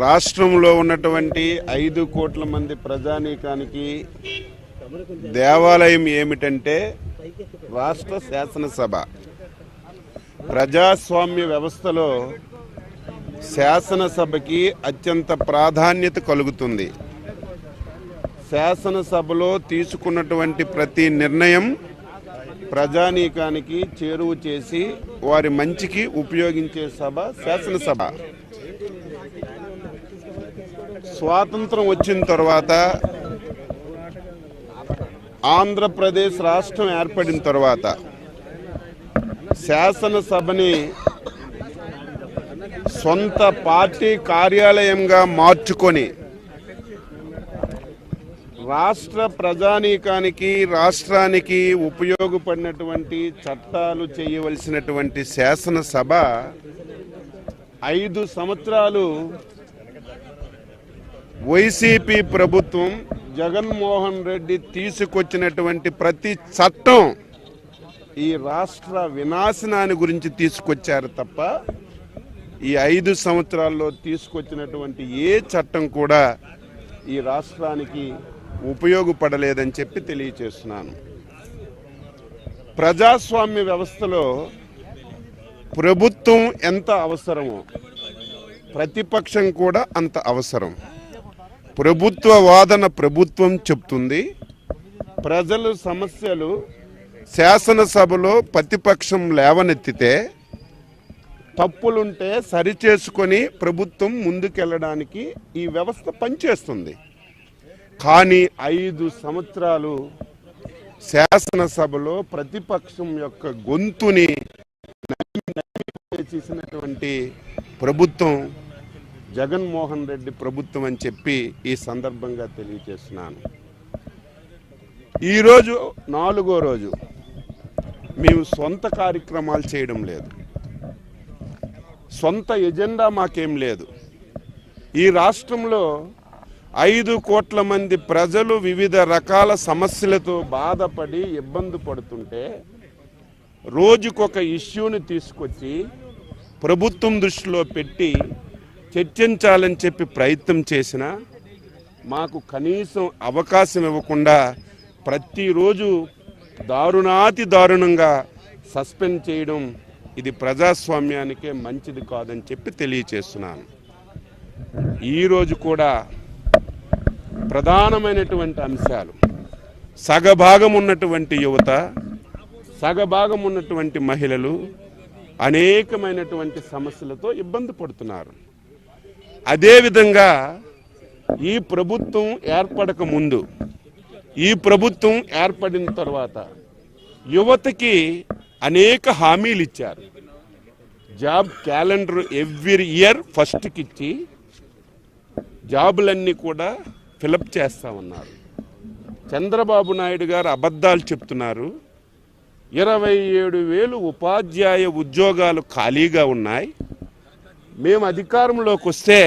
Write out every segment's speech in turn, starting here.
రాష్ట్రంలో ఉన్నటువంటి 5 కోట్ల మంది ప్రజానీకానికి దేవాలయం ఏమిటంటే రాష్ట్ర శాసనసభ. ప్రజాస్వామ్య వ్యవస్థలో శాసనసభకి అత్యంత ప్రాధాన్యత కలుగుతుంది. శాసనసభలో తీసుకున్నటువంటి ప్రతి నిర్ణయం ప్రజానీకానికి చేరువ చేసి వారి మంచికి ఉపయోగించే సభ శాసనసభ. స్వాతంత్రం వచ్చిన తర్వాత ఆంధ్రప్రదేశ్ రాష్ట్రం ఏర్పడిన తర్వాత శాసనసభని సొంత పార్టీ కార్యాలయంగా మార్చుకొని రాష్ట్ర ప్రజానీకానికి రాష్ట్రానికి ఉపయోగపడినటువంటి చట్టాలు చేయవలసినటువంటి శాసనసభ 5 సంవత్సరాలు వైసీపీ ప్రభుత్వం జగన్మోహన్ రెడ్డి తీసుకొచ్చినటువంటి ప్రతి చట్టం ఈ రాష్ట్ర వినాశనాన్ని గురించి తీసుకొచ్చారు తప్ప ఈ 5 సంవత్సరాల్లో తీసుకొచ్చినటువంటి ఏ చట్టం కూడా ఈ రాష్ట్రానికి ఉపయోగపడలేదని చెప్పి తెలియచేస్తున్నాను. ప్రజాస్వామ్య వ్యవస్థలో ప్రభుత్వం ఎంత అవసరమో ప్రతిపక్షం కూడా అంత అవసరం. ప్రభుత్వ వాదన ప్రభుత్వం చెప్తుంది. ప్రజల సమస్యలు శాసనసభలో ప్రతిపక్షం లేవనెత్తితే తప్పులుంటే సరిచేసుకొని ప్రభుత్వం ముందుకెళ్ళడానికి ఈ వ్యవస్థ పనిచేస్తుంది. కానీ 5 సంవత్సరాలు శాసనసభలో ప్రతిపక్షం యొక్క గొంతుని చేసినటువంటి ప్రభుత్వం జగన్మోహన్ రెడ్డి ప్రభుత్వం అని చెప్పి ఈ సందర్భంగా తెలియజేస్తున్నాను. ఈరోజు 4వ రోజు మేము సొంత కార్యక్రమాలు చేయడం లేదు, సొంత ఎజెండా మాకేం లేదు. ఈ రాష్ట్రంలో 5 కోట్ల మంది ప్రజలు వివిధ రకాల సమస్యలతో బాధపడి ఇబ్బంది పడుతుంటే రోజుకొక ఇష్యూని తీసుకొచ్చి ప్రభుత్వం దృష్టిలో పెట్టి చర్చించాలని చెప్పి ప్రయత్నం చేసినా మాకు కనీసం అవకాశం ఇవ్వకుండా ప్రతిరోజు దారుణాతి దారుణంగా సస్పెండ్ చేయడం ఇది ప్రజాస్వామ్యానికే మంచిది కాదని చెప్పి తెలియచేస్తున్నాను. ఈరోజు కూడా ప్రధానమైనటువంటి అంశాలు సగభాగం ఉన్నటువంటి యువత, సగభాగం ఉన్నటువంటి మహిళలు అనేకమైనటువంటి సమస్యలతో ఇబ్బంది పడుతున్నారు. అదేవిధంగా ఈ ప్రభుత్వం ఏర్పడక ముందు, ఈ ప్రభుత్వం ఏర్పడిన తర్వాత యువతకి అనేక హామీలు ఇచ్చారు. జాబ్ క్యాలెండర్ ఎవ్రీ ఇయర్ ఫస్ట్కి ఇచ్చి జాబులన్నీ కూడా ఫిలప్ చేస్తా ఉన్నారు. చంద్రబాబు నాయుడు గారు అబద్ధాలు చెప్తున్నారు. 27,000 ఉపాధ్యాయ ఉద్యోగాలు ఖాళీగా ఉన్నాయి. మేము అధికారంలోకి వస్తే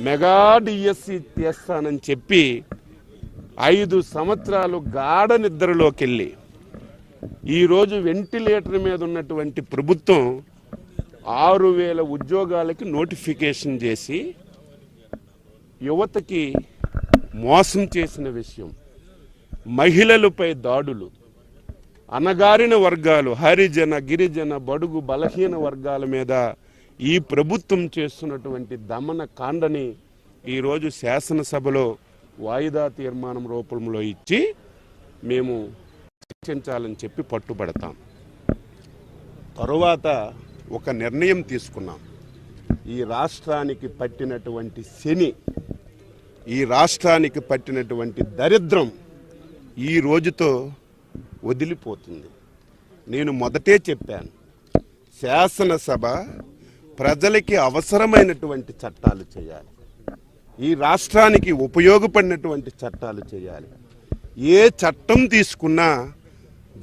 మెగా డిఎస్సి చేస్తానని చెప్పి 5 సంవత్సరాలు గాఢ నిద్రలోకి వెళ్ళి ఈరోజు వెంటిలేటర్ మీద ఉన్నటువంటి ప్రభుత్వం 6,000 ఉద్యోగాలకి నోటిఫికేషన్ చేసి యువతకి మోసం చేసిన విషయం, మహిళలపై దాడులు, అణగారిన వర్గాలు, హరిజన గిరిజన బడుగు బలహీన వర్గాల మీద ఈ ప్రభుత్వం చేస్తున్నటువంటి దమన కాండని ఈరోజు శాసనసభలో వాయిదా తీర్మానం రూపంలో ఇచ్చి మేము చర్చించాలని చెప్పి పట్టుబడతాం. తరువాత ఒక నిర్ణయం తీసుకున్నాం. ఈ రాష్ట్రానికి పట్టినటువంటి శని, ఈ రాష్ట్రానికి పట్టినటువంటి దరిద్రం ఈ రోజుతో వదిలిపోతుంది. నేను మొదటే చెప్పాను, శాసనసభ ప్రజలకి అవసరమైనటువంటి చట్టాలు చేయాలి, ఈ రాష్ట్రానికి ఉపయోగపడినటువంటి చట్టాలు చేయాలి. ఏ చట్టం తీసుకున్నా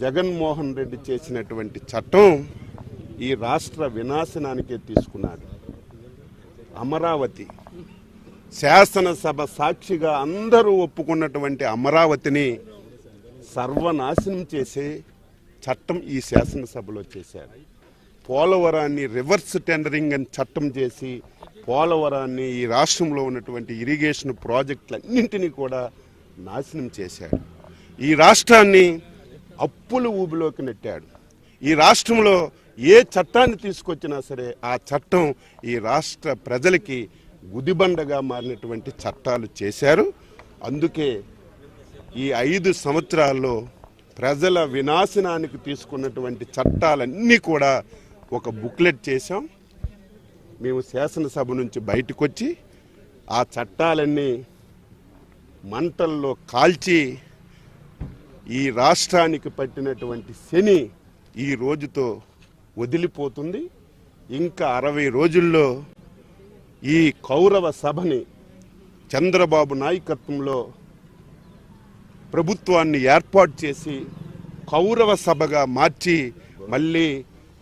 జగన్మోహన్ రెడ్డి చేసినటువంటి చట్టం ఈ రాష్ట్ర వినాశనానికే తీసుకున్నాడు. అమరావతి శాసనసభ సాక్షిగా అందరూ ఒప్పుకున్నటువంటి అమరావతిని సర్వనాశనం చేసే చట్టం ఈ శాసనసభలో చేశారు. పోలవరాన్ని రివర్స్ టెండరింగ్ అని చట్టం చేసి పోలవరాన్ని ఈ రాష్ట్రంలో ఉన్నటువంటి ఇరిగేషన్ ప్రాజెక్టులన్నింటినీ కూడా నాశనం చేశాడు. ఈ రాష్ట్రాన్ని అప్పుల ఊబిలోకి నెట్టాడు. ఈ రాష్ట్రంలో ఏ చట్టాన్ని తీసుకొచ్చినా సరే ఆ చట్టం ఈ రాష్ట్ర ప్రజలకి గుదిబండగా మారినటువంటి చట్టాలు చేశారు. అందుకే ఈ 5 సంవత్సరాల్లో ప్రజల వినాశనానికి తీసుకున్నటువంటి చట్టాలన్నీ కూడా ఒక బుక్లెట్ చేశాం. మేము శాసనసభ నుంచి బయటకు వచ్చి ఆ చట్టాలన్నీ మంటల్లో కాల్చి ఈ రాష్ట్రానికి పట్టినటువంటి శని ఈ రోజుతో వదిలిపోతుంది. ఇంకా 60 రోజుల్లో ఈ కౌరవ సభని చంద్రబాబు నాయకత్వంలో ప్రభుత్వాన్ని ఏర్పాటు చేసి కౌరవ సభగా మార్చి మళ్ళీ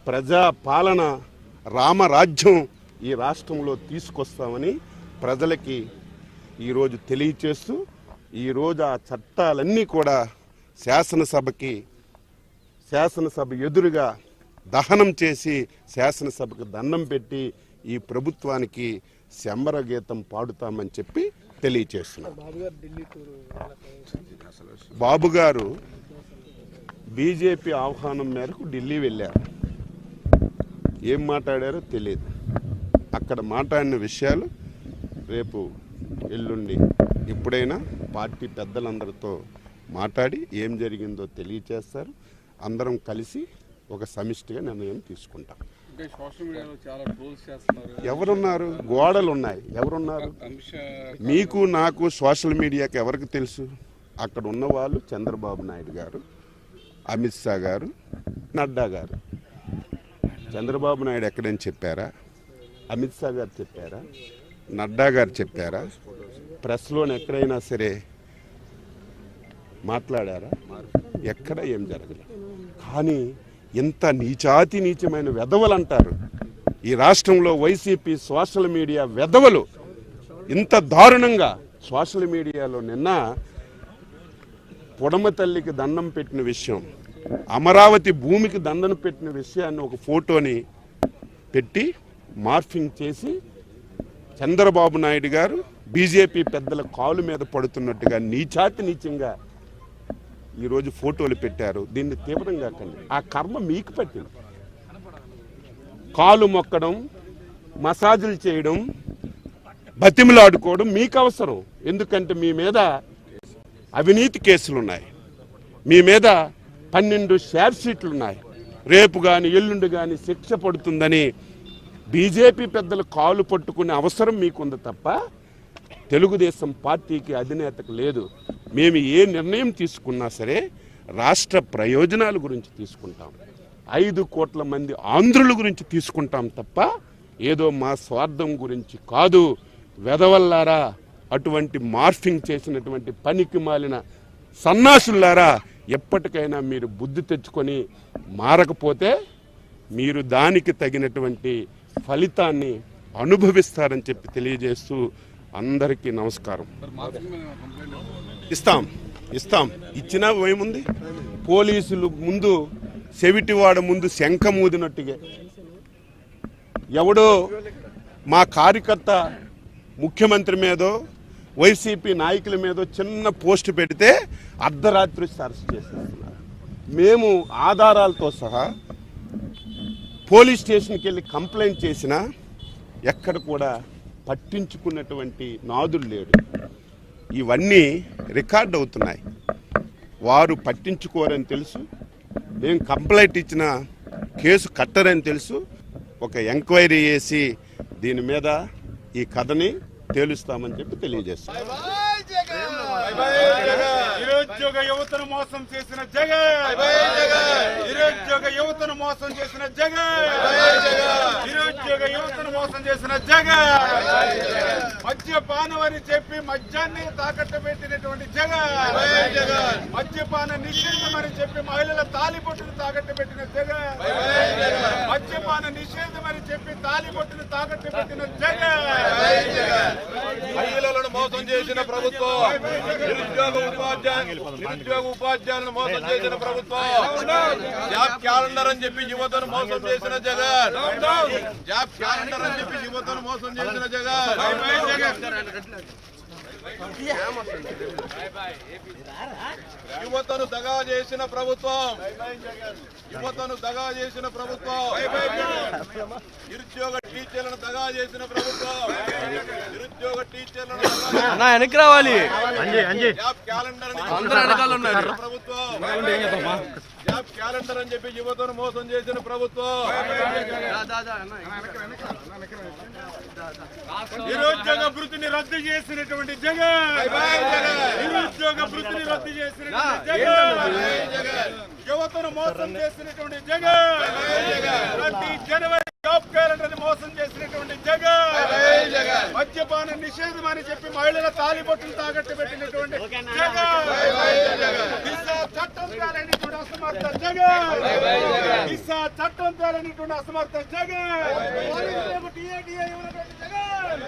ప్రజాపాలన రామరాజ్యం ఈ రాష్ట్రంలో తీసుకొస్తామని ప్రజలకి ఈరోజు తెలియచేస్తూ ఈరోజు ఆ చట్టాలన్నీ కూడా శాసనసభ ఎదురుగా దహనం చేసి శాసనసభకు దండం పెట్టి ఈ ప్రభుత్వానికి శంబర గీతం పాడుతామని చెప్పి తెలియచేస్తున్నాం. బాబు గారు బీజేపీ ఆహ్వానం మేరకు ఢిల్లీ వెళ్ళారు. ఏం మాట్లాడారో తెలియదు. అక్కడ మాట్లాడిన విషయాలు రేపు ఎల్లుండి ఎప్పుడైనా పార్టీ పెద్దలందరితో మాట్లాడి ఏం జరిగిందో తెలియచేస్తారు. అందరం కలిసి ఒక సమిష్టిగా నిర్ణయం తీసుకుంటాం. ఎవరున్నారు? గోడలు ఉన్నాయి. ఎవరున్నారు? మీకు నాకు సోషల్ మీడియాకి ఎవరికి తెలుసు? అక్కడ ఉన్న వాళ్ళు చంద్రబాబు నాయుడు గారు, అమిత్ షా గారు, నడ్డా గారు. చంద్రబాబు నాయుడు ఎక్కడని చెప్పారా? అమిత్ షా గారు చెప్పారా? నడ్డా గారు చెప్పారా? ప్రెస్లోని ఎక్కడైనా సరే మాట్లాడారా? ఎక్కడ ఏం జరగలేదు. కానీ ఎంత నీచాతి నీచమైన వెధవలు అంటారు ఈ రాష్ట్రంలో వైసీపీ సోషల్ మీడియా వెధవలు. ఇంత దారుణంగా సోషల్ మీడియాలో నిన్న పొడమ తల్లికి దండం పెట్టిన విషయం, అమరావతి భూమికి దండం పెట్టిన విషయాన్ని ఒక ఫోటోని పెట్టి మార్ఫింగ్ చేసి చంద్రబాబు నాయుడు గారు బీజేపీ పెద్దల కాలు మీద పడుతున్నట్టుగా నీచాతి నీచంగా ఈరోజు ఫోటోలు పెట్టారు. దీన్ని తీవ్రంగా కండి. ఆ కర్మ మీకు పట్టింది. కాలు మొక్కడం, మసాజులు చేయడం, బతిమలాడుకోవడం మీకు అవసరం. ఎందుకంటే మీ మీద అవినీతి కేసులు ఉన్నాయి, మీ మీద 12 షార్ట్ షీట్లు ఉన్నాయి. రేపు కానీ ఎల్లుండి కానీ శిక్ష పడుతుందని బీజేపీ పెద్దలు కాలు పట్టుకునే అవసరం మీకుంది తప్ప తెలుగుదేశం పార్టీకి అధినేతకు లేదు. మేము ఏ నిర్ణయం తీసుకున్నా సరే రాష్ట్ర ప్రయోజనాల గురించి తీసుకుంటాం. 5 కోట్ల మంది ఆంధ్రుల గురించి తీసుకుంటాం తప్ప ఏదో మా స్వార్థం గురించి కాదు. వెధవల్లారా, అటువంటి మార్ఫింగ్ చేసినటువంటి పనికి మాలిన సన్నాసులారా, ఎప్పటికైనా మీరు బుద్ధి తెచ్చుకొని మారకపోతే మీరు దానికి తగినటువంటి ఫలితాన్ని అనుభవిస్తారని చెప్పి తెలియజేస్తూ అందరికీ నమస్కారం. ఇస్తాం ఇచ్చినా ఏముంది? పోలీసులు ముందు చెవిటివాడ ముందు శంఖమూదినట్టుగా ఎవడో మా కార్యకర్త ముఖ్యమంత్రి మీదో వైసీపీ నాయకుల మీదో చిన్న పోస్ట్ పెడితే అర్ధరాత్రి అరెస్ట్ చేసేస్తున్నారు. మేము ఆధారాలతో సహా పోలీస్ స్టేషన్కి వెళ్ళి కంప్లైంట్ చేసినా ఎక్కడ కూడా పట్టించుకున్నటువంటి నాదులు లేడు. ఇవన్నీ రికార్డ్ అవుతున్నాయి. వారు పట్టించుకోరని తెలుసు. మేము కంప్లైంట్ ఇచ్చిన కేసు కట్టరని తెలుసు. ఒక ఎంక్వైరీ చేసి దీని మీద ఈ కథని తేలుస్తామని చెప్పి తెలియజేస్తాం. నిరుద్యోగ యువతను మోసం చేసిన జగన్, నిరుద్యోగ యువతను మోసం చేసిన జగన్, నిరుద్యోగ యువతను మోసం చేసిన జగన్, మద్యపానం అని చెప్పి మద్యాన్ని తాకట్టు పెట్టినటువంటి జగన్, మద్యపాన నిషేధం అని చెప్పి మహిళల తాలిబొట్టును తాకట్టు పెట్టిన జగన్, మద్యపాన నిషేధం అని చెప్పి తాలిబొట్టును తాకట్టు పెట్టిన జగన్, మహిళలను మోసం చేసిన ప్రభుత్వం, నిరుద్యోగ ఉపాధ్యాయులను మోసం చేసిన ప్రభుత్వం, జాబ్ క్యాలెండర్ అని చెప్పి యువతను మోసం చేసిన జగన్, జాబ్ క్యాలెండర్ అని చెప్పి యువతను మోసం చేసిన జగన్, యువతను దగా చేసిన ప్రభుత్వం, యువతను దగా చేసిన ప్రభుత్వం, నిరుద్యోగ టీచర్లను దగా చేసిన ప్రభుత్వం, నిరుద్యోగ టీచర్లను వెనక్కి రావాలి. జాబ్ క్యాలెండర్ ప్రభుత్వం, జాబ్ క్యాలెండర్ అని చెప్పి యువతను మోసం చేసిన ప్రభుత్వం, నిరుద్యోగ వృత్తిని రద్దు చేసినటువంటి జగన్, నిరుద్యోగ వృత్తిని రద్దు చేసినటువంటి జగన్, యువతను మోసం చేసినటువంటి జగన్, ప్రతి జనవరి జాబ్ క్యాలెండర్ మోసం చేసినటువంటి జగన్, మద్యపాన నిషేధం అని చెప్పి మహిళల తాలిబొట్టులు తాకట్టు పెట్టినటువంటి జగన్, దిశా చట్టం తేలనిటువంటి అసమర్థ జగన్, దిశా చట్టం తేలనిటువంటి అసమర్థ జగన్, టీఏడీఏ ఉన్నటువంటి జగన్.